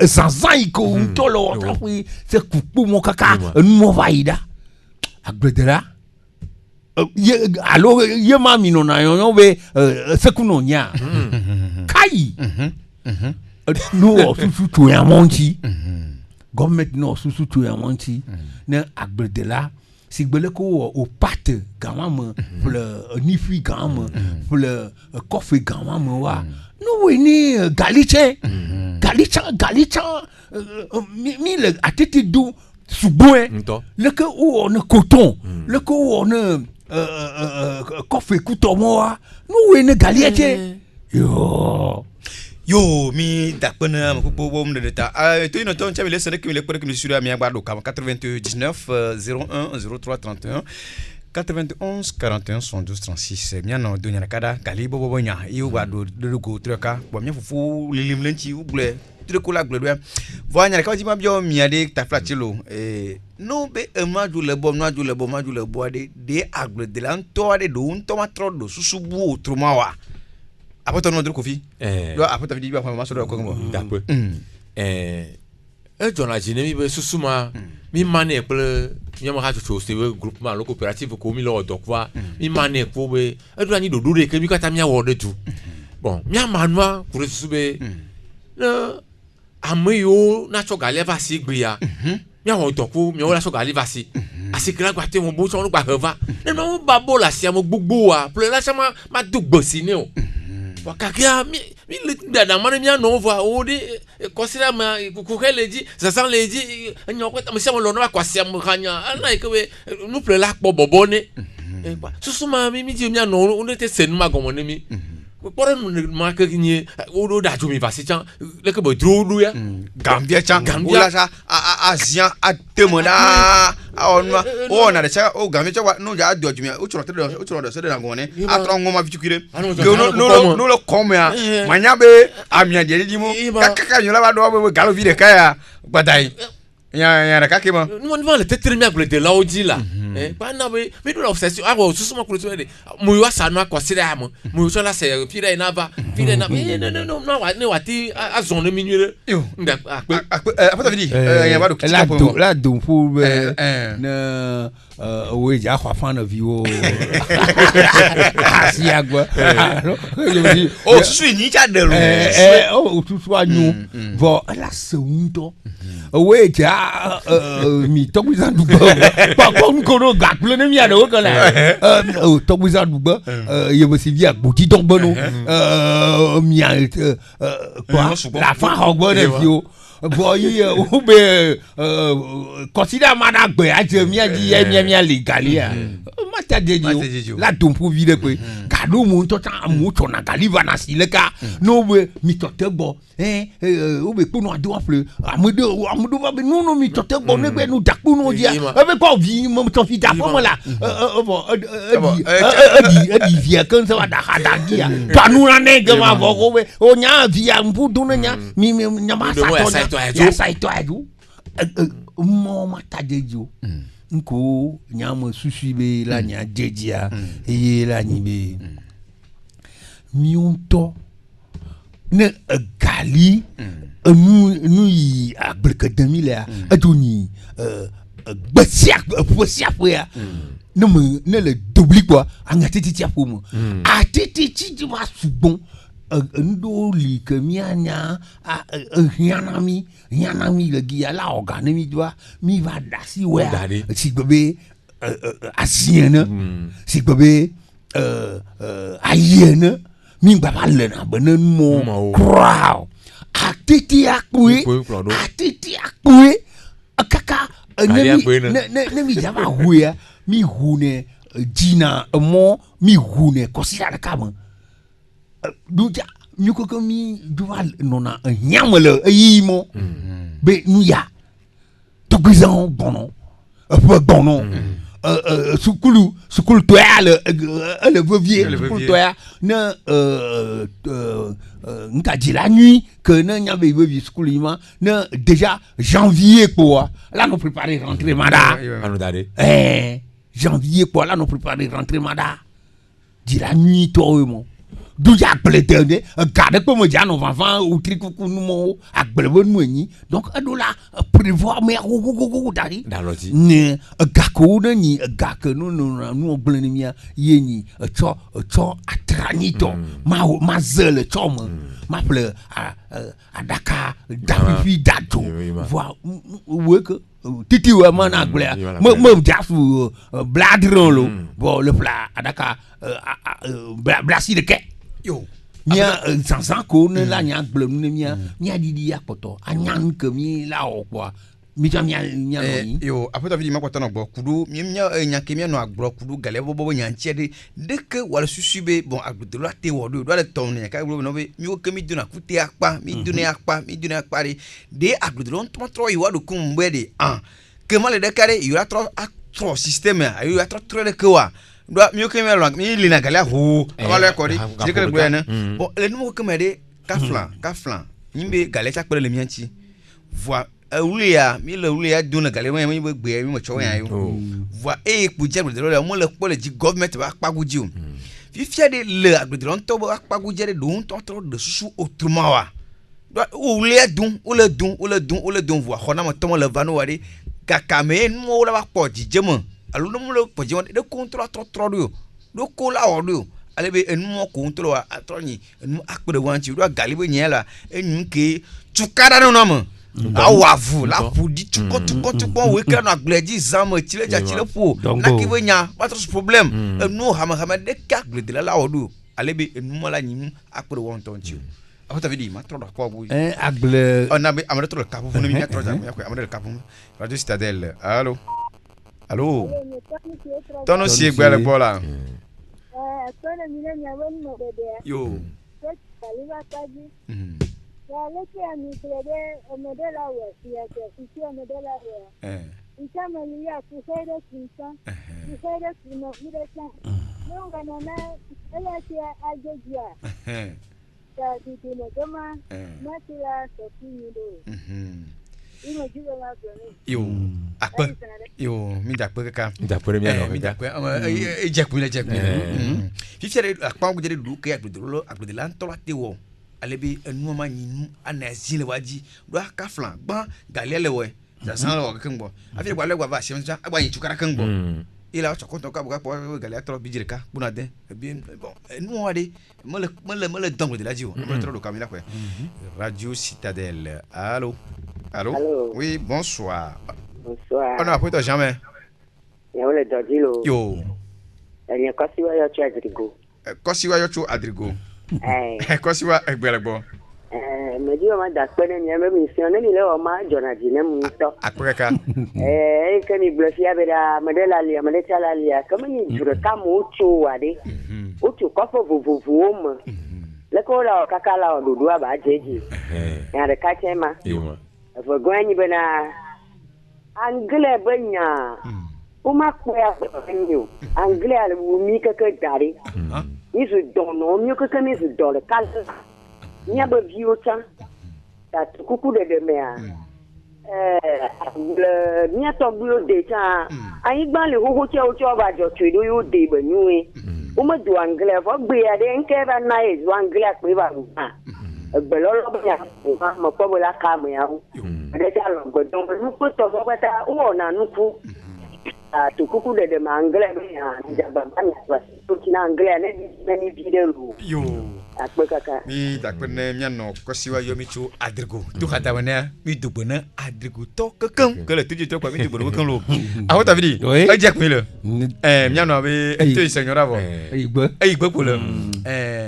sans iko to lo c'est coupe mon caca mo vaida agbedera alors ye mami no na yo be se kuno nya kai no susu to ya monti government no susu to ya monti na agbedela si gbele ko o pate gamama pour le nifi gamama pour le coffee gamama wa no we ni galicha mi le atete do suboe le que o ne coton le que o ne coffee kutomo wa no we ni galicha yo mi dakpena mpo bom de ta to ino ton chamele sene que le pere que me sur mi agba do kam 99 01 03 31 91 41 72 36 miano do nyana kada kalibo bobo nya i wa do go treka bo mi fufu lilim lenchi ugle treko la gle do vo nya ka ji ma bio mi ade ta flatilo no be maju le bom de agle de la nto ade do nto ma tro do susubu otromawa après ton Kofi après ta vie ba ma so do ko ngo d'après journaliste mi be susuma mi mane ple mi ma ha cho se groupement lo coopérative ko mi lo do kwa mi mane ko be do ani do de ke mi kata mi awo de tu bon mi amanwa pour susube le ameyo na cho gale va si gbe ya mi awo do ko mi o la so gale va si asikira gba te mo bo so gba heva ne no ba bo la si am gbugbo wa ple la sama ma dugbo si ne o wakakia mi le dada mane mi no voa o de considère ma kokele di ça sent les di nyoko ta msia mo lo no akwase am kanya ana ikewe nous ple la po bobone susuma mi di mi no o te sen ma gomo ne mi por ma ke ni o da ju mi va si chan le ke bo dro ya gambia chan gambia sa asian atemona onwa o na de cha o gambia cha no ja do ju mi o choro de se de na gone atro ngoma fichukire no lo come ya manya be amia de di mo kaka nyola ba do be galo vide kaya badai ya na kake ma no le tetre mi agble de laoji la pa na be me do obsession awo susuma kuro so de mo yo asa no akwasira am mo yo so la se pire na ba no wa ne wati azon no minure nda apa vidi ya ba do la do fu na we ja kwa fan of you asi agwa o susu ni cha de lo o susu anyu vo la segundo we ja mi to wizan du ba kon kono gakle ne mi ade o kana to wizan du ba ye me si via boti don bono mi quoi la fin hogbo de vio boy ou be consider madagbe aje mi adi mi legalia mata dedio la don pour vide pe kado mo to ta mo to na galiva na sileka no be mi to te bo ou be ko no ado afle amudo va be no mi to te bo ne be no dakpo no dia e be ko vi mo to fi da fo la edi via kan se wa da hadagia pa nu na ne ge ma vo ko be o nya via mpudu na nya mi nya ma sa to aju mo mata dedio nko nyama susuibe la nya jejia eye la nyibe miunto ne gali nu yi abrika demila adoni gbesia ya ne le dobli quoi anga titi apo mo atiti ti wa subon ndo li ke mianya yanami le gia la organimi doa mi va dasi we si bebe asienne si bebe ayenne mi gba ba le na be ne mo crowd atiti akwe kaka ne mi jama huya mi hune jina mo mi hune kosira de kam duja mi ko mi dual nona nyamele ayimo be nu ya to gbizan bono bono sukulu toya le vevier sukulu toya na nka la nuit que na nyabe vevier sukulu ima na déjà janvier quoi là nous préparer rentrer mada janvier quoi là nous préparer rentrer mada dit la nuit toi mo duja pletende garder comme dia no vanvan ou trikuku no mo agbelebo no ni donc adola prévoir mais dari daloti ne gako na ni gako no ogbeleni mia yeni cho atranito ma zele cho ma ple adaka dafi dato voir weke titi wa mana agble me jafu bladron lo bon le plat adaka blasi de ke yo nya sansan ko ne la nya glem ne nya didi akoto anyan ke mi la o kwa mi jam nya yo apoto vidi makoto no gbo kudu mi nya ke mi no agbro kudu gale bobo nya nchede de ke wala susube bon agbudo la te wodo do le ton nya ka gbo no be mi o ke mi duna kute akpa mi duna akpa de agbudo on tro yi wado kum mbede ke male de kare yo atro système yo atro de ke wa do mi ko melo mi lina gala ho wala ko di jikere gbo na bon le numo ko mede kaflan nyimbe gale cha pele le mianchi voi ulia mi le ulia duna gale mi gbe mi mo cho yan yo voi ku je gbo le mo le po le ji government ba paguji o fi fia de le agbo on to ba paguji de don to de susu autrement wa do ulia dun voi hona mo to mo le vanu wari kakame mo la ba po ji jemo alo no mo po jemo de control tro do ko la odo ale be enu mo control atroni enu akpere wanchi do galibe nyela enu ke tukara no mo awavu la pudi tuko we kra no agleji zam chile po na kibe nya what is problem enu hama de ka glede la odo ale be enu mo la nyim akpere won tonchi Apa vidi ma tro da ko bu agle on a amade tro ka bu no mi tro ja ko amade ka bu Radio Citadel allo tono si gbele bola tono mi na won mo de yo kaliba kaji ya leke ami krede o modela we ya ke si o modela we Isama liya kusere kinsa kusere kino iresa nunga na ela tia ajejia ta ditino kama matila sokini do imo jiwe la gani yo akpa yo mi dakpe kaka dakpe mi ano mi dakpe jakpu fi fere akpa go jere du ke akpede la ntola tewo alebi enu ma nyinu anazile waji do aka flan gba galele we za san lo kan bo afi gba le gba va se nja agba yin chukara kan bo ila so ko to ka bo galele tro bi jirika buna de bi bon enu wa de mele dango de la jiwo mele tro do kamila ko Radio Citadel allô oui bonsoir on a poto jamais ya ole dodilo yo enya kasiwa yo chu adrigo kosiwa egbelegbo medio ma da pene ni me mission ni le o ma jona jine mu to akweka ke ni blofia beda medela lia medela lia kama ni jure kama uchu wade uchu kofo vuvuvu o le ko la kakala o dudu aba jeji ya de ka chema fo gwanyi bena angle benya uma kwa benyo angle al mi kaka dari isu dono mi kaka mi su dole kal nya ba viota ta kuku de mea le nya to bulo de ta ayi gba le ho che o che ba jo twedo yo de benue o ma du angle fo gbe ya de nke ba na e du angle pe ba gbelo lo ba mo ko la ka mo ya de ta lo go don bu ko to fo ta o na nuku to kuku de angle be ya ja ba ba na to kina angle ne ni video yo Akpekaka. Mi takpene miano kosiwa yo michu adrigo. Tu kata wana mi dubona adrigo to kakam. Kala tuju to kwa mi dubona kakam lo. Aho ta vidi. Ajak mi le. Miano abe tu senyora bo. Igbe ko le.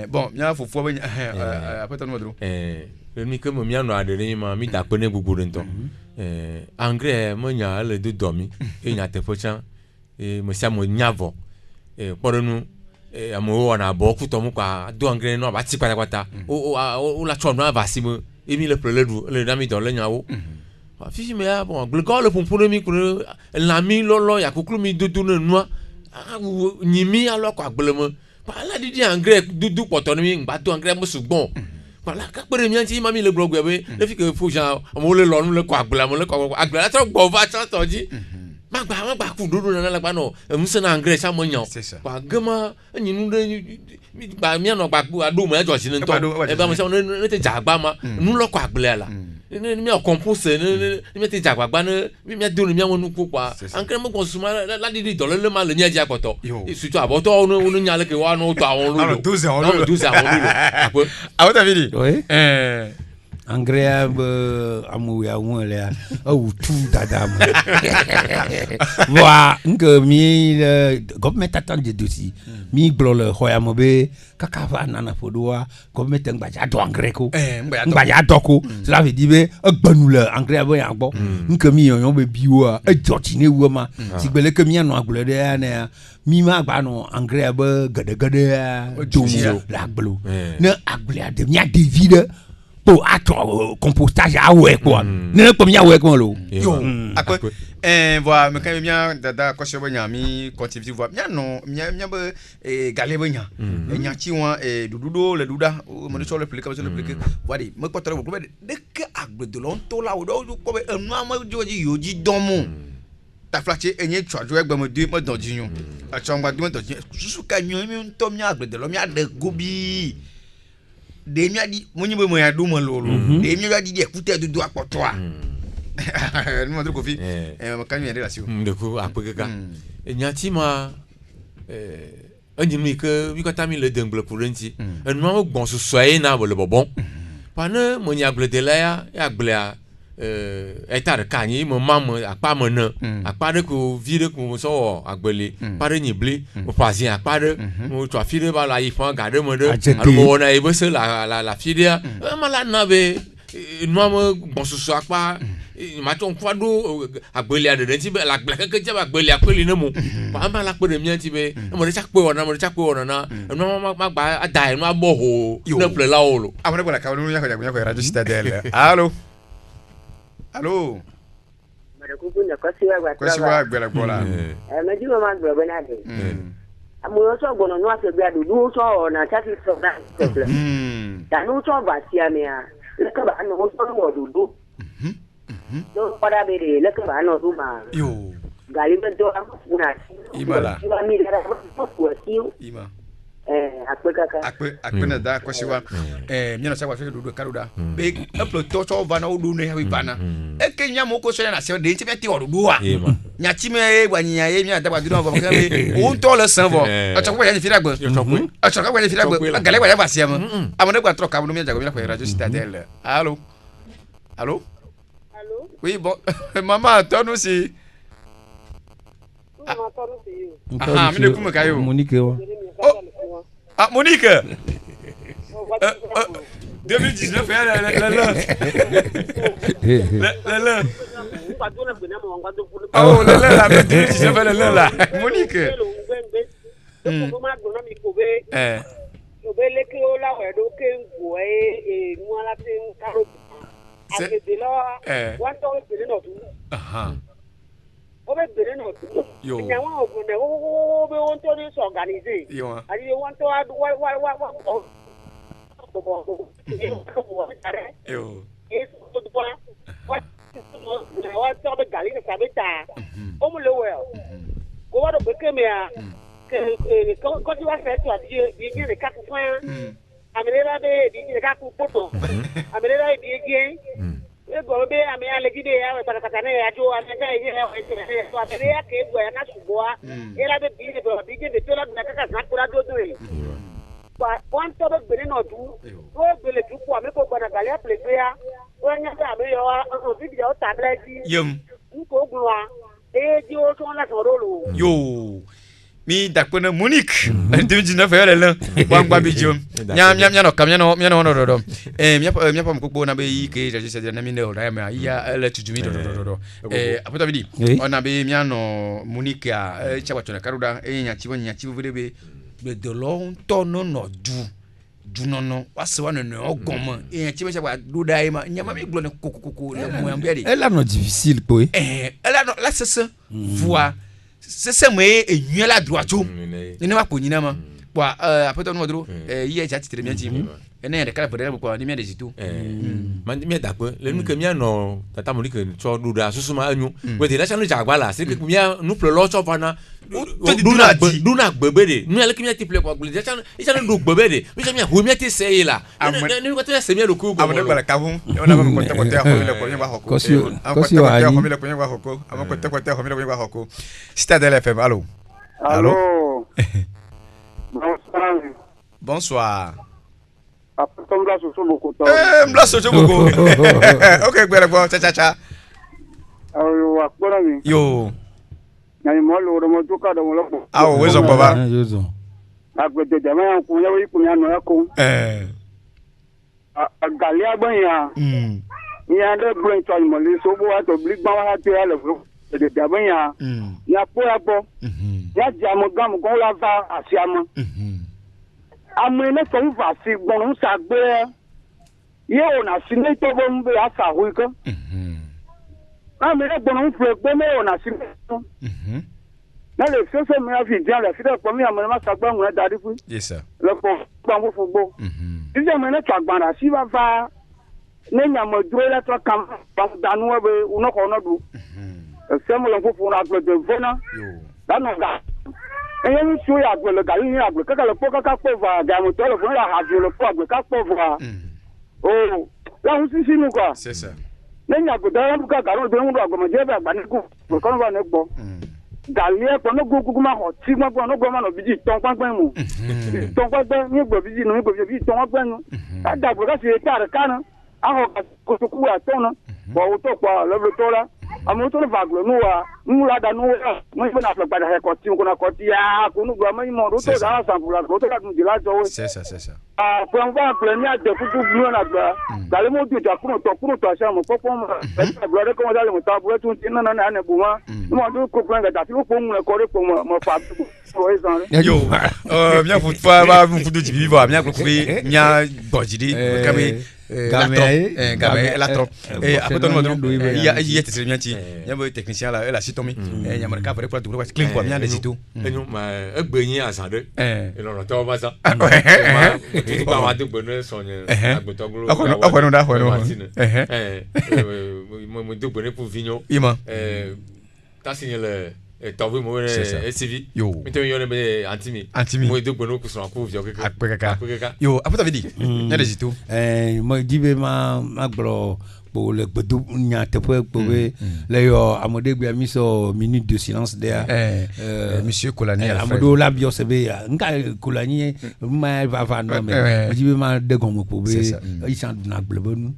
Bon, mia fofo be apeta no dro. Mi ke mo miano adere ma mi takpene gugu nto. Engrais mo nya le do domi. E nya te fochan. Mo sia mo nyavo. Poronu amo wana boku to mu kwa do engrais no ba ti kwata o la chon no ba si mo emi le preledu le dami do le nyawo fifi me bon glego le pompone mi ko la mi lolo ya koklu mi dudu no noa nyimi alo kwa gblemo pa la didi engrais dudu poto mi ngba do engrais mo sugbon pa la ka pere mi anti mami le blog we le fi ke fo jan mo le lo nu le kwa gblemo le kwa agbela to gbo va chan to ji magba ku dudu na la gba no mse na engrais sa mo nyan pa gema nyinu de ba mi no gba ku adu mo ejo si nto e ba mo se ne te jagba ma nu lo kwa agbela la ni mi o compose ni mi te jagba gba ni mi adu ni mi wonu ku kwa engrais mo consuma la didi do le ma le nya ja poto surtout aboto onu nya le ke wa no to awon lo 12 awon lo apo awo ta vidi engrais amu ya wole au tu dadam wa nke mi government attend dosi mi glole hoya mobe kakava nana fodoa government ngbaja do engrais ko ngbaja do ko cela veut dire gbanu le engrais bo ya gbo nke mi yon be biwo e joti ne wo ma sigbele ke mi anu agbole de na mi ma gba no engrais bo gede do la gblo ne agbole de mi a devide pour attendre compostage à ouais quoi ne pas bien ouais quoi lo yo akwe voilà me quand bien dada ko sebo nya mi continue voir bien non nya be galé be nya nya ti won dududo le duda mo so le pliquer wadi me ko tore bo de que agbe de lon to la o do ko be enu ama joji yoji domo ta flache enye twajo egbe mo du mo don jinyo a chongba du mo don susu ka nyo mi to mi agbe de lo mi ade gobi de mi adi mo nyibe mo ya do mo lolo de mi adi de kute dudu apoto a ni mo ko fi mo kan mi relation de ko apeka nyati ma anjimi ke wi ko tami le dengle pour renti en mo gbon so soye na bo le bobon pana mo nya gle de la ya gle a etar kanyi mo mam apa mo na apa de ko vire ko so agbele pare ni ble mo pasi apa de mo to afire ba la ifan gade mo de alo mo na e bese la fide mala na be no mo bon so apa ma ton kwado agbele ade ti be la gble ke je agbele akweli na mo pa ma la pe de mi anti be mo de chakpe wona na no ma gba adai no abo ho na ple la olo amone ko la ka no nya ko radio Citadel Allô? Kosiwa gbela gbola. Me di mo ma gbela na de. Amu yo so gbono no ase gbe adu du so na chati so da. Da no so ba sia me a. Le ka ba no so no du du. Do para be le ka ba no du ma. Yo. Gali be do na. Imala. Ima mi dara ko siu. Ima. Akpe na da kosiwa mi na sawa fe do karuda be upload to so va na odu ne wi bana e ke nya mo ko so na se de ti be ti odu wa nya ti me gba nya ye mi ada gba du no ba ka be o to le san bo a chako ya ni fi dagbo a chako ya ni fi dagbo gale gba ya ba se am amone gba tro ka bo mi jago mi na ko radio Citadel allô oui bon maman tonu si ah mi ne kuma kayo Monique Ah, Monique 2019, oh, là, 2019, là, Monique. Yo. Gobe ame alegide ya we para katane ya jo ame ka ye so ame ya ke gwa ya ka suboa era be bi de tola na ka na kura do do quanto bene no tu o bele tu kwa me ko bana galia plegbea o nya ta me yo o video tablet Yum. nko gwa e di o to na sorolo Yo. Mi dakpene Monique. 2019 ele lan. Wangba bijom. Nya no kam nya no do. Mia pa mkoko na be yi ke je se na mi ne o na me ya ele tujumi do. Apota vidi. Ona be mia no Monique a chabato na karuda nya chiwo vede be de long tono no du no wase wa no ogomo chibe chaba do dai ma nya ma me glo ne kokoko le mo ambere. Elle a no difficile quoi. Elle a no la sese voix. C'est moi et nuit la droite ni ne ma ko nyina ma kwa apoto no dro yi e chati tere mianti ene ya de kala podere ko ni mi de jitu man mi da ko le mi ke mi no tata mo ni ke cho du da susu ma anyu we de la chanu jagba la se ke mi nu ple lo cho pana du na gbebe de mi ale ke mi ti ple ko gbele chanu i chanu du gbebe de mi chanu ho mi ti se la ni ko te se mi lo ku go amade bala ka hu ona ma ko te ko te ho mi le ko nyba hoko Kosi ho mi le ko nyba hoko ama ko te ko te ho mi le ko nyba hoko Citadel FM allô Bonsoir. M'la soso boko. OK, gbere bo cha. Yo. Nani mo lo mo tuka do lo. Ah, wezo baba. Yozo. Agbe de ma ku ya wi ku ya no ko. Gali agban ya. Ya de brain to mo le so bo wa to bli gba wa te ya le fo. De daban ya. Ya po ya bo. Ya jamu gamu ko la va asiama. Amene so va si gbon sa gbe ye ona si ne to bo mbe asa hu ko amene gbon fu gbe me ona si na le so me afi dia le fi de po mi amene ma sa gba ngun dadi fu Yes sir le po gba fu gbo ije amene to agbara si va va ne nya mo duro le to kam ba danu we uno ko no du se mo lo fu na gbe de vona yo danu ga eye ni so ya gbe le ga ni agbe kaka le po kaka po va ga mo to le fun la ha je le po agbe ka po va oh la hu si nu ko c'est ça le nya gbe da ka ga ro de mu do agbe mo je be agba ni ku ko no ba ne gbo gali e ko no gugu ma ho ti mo gbo no gbo ma no biji ton pagban mu ton pagban ni gbo biji no gbo biji ton pagban nu ka da gbo ka se ta re kana a ho ko to ku a ton no bo o to pa le to la amu to va glo nu wa nu la da nu mo ibo na fla he ko ti ko na ko ti ya ko nu gbo ma mo ro to da sa fula ko to ka nu dila jo we c'est ça ah pour on va premier de ku ku glo na gba dale mo du ta ku to asha mo popo mo e glo re ko mo dale mo ta bu tu ti na na bu ma mo du ko plan ga ta ti ko mu ko re ko mo fa yo mia fu fa ba fu du ji viva mia ko fi mia bojidi kami Gamé la trop et après ton mot il y a te mianti il y a un technicien là la sitomi il y a marqué pour pour tout clean quoi bien des tout et nous ma egbenyi asande et non to ba ça ba wa de bonne sonye agbotoglo akonu da akonu mo de bonne pour vigno ima ta signé le t'as vu moi CV yo maintenant il y a be antimi moi de bonne ku so ko vio kaka yo après t'avais dit il y a des tout moi dibe ma glo pour le bedu nya te po be le yo amode gbe mi so minute de silence there monsieur Kolani amodo la bio se be nka Kolani ma va no me dibe ma de gomo po be il chant na gble bonu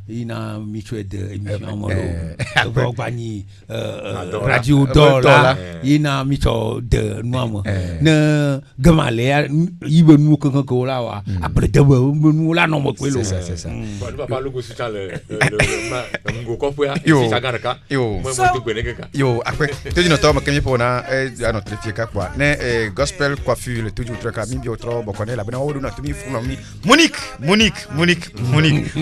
ina mi chwe de émission mo do bani radio dola ina mi to de noamo ne gamale yibe nu ko la wa après de nu la no mo kwelo c'est ça ba ba logo sur le ngo ko fua si sagara ka mo to gbene kaka yo après te di no to ma kemi pona a notre fieka quoi ne gospel coiffure le toujours truc mi bi otro bo connaît la bena wodu na to mi fu mi Monique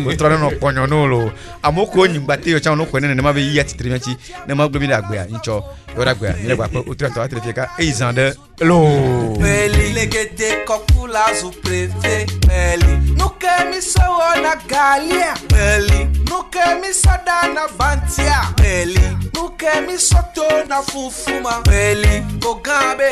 otro no ponyo no lo amoko nyimbate yo cha no ko ne ma be yi ati trimiachi ne ma globi da gba ncho yo da gba ne gba otro to ati fieka e izande lo peli legete kokula zu prefe peli no ke mi so na galia peli no ke mi sada na bantia peli no ke mi soto na fufuma peli ko gabe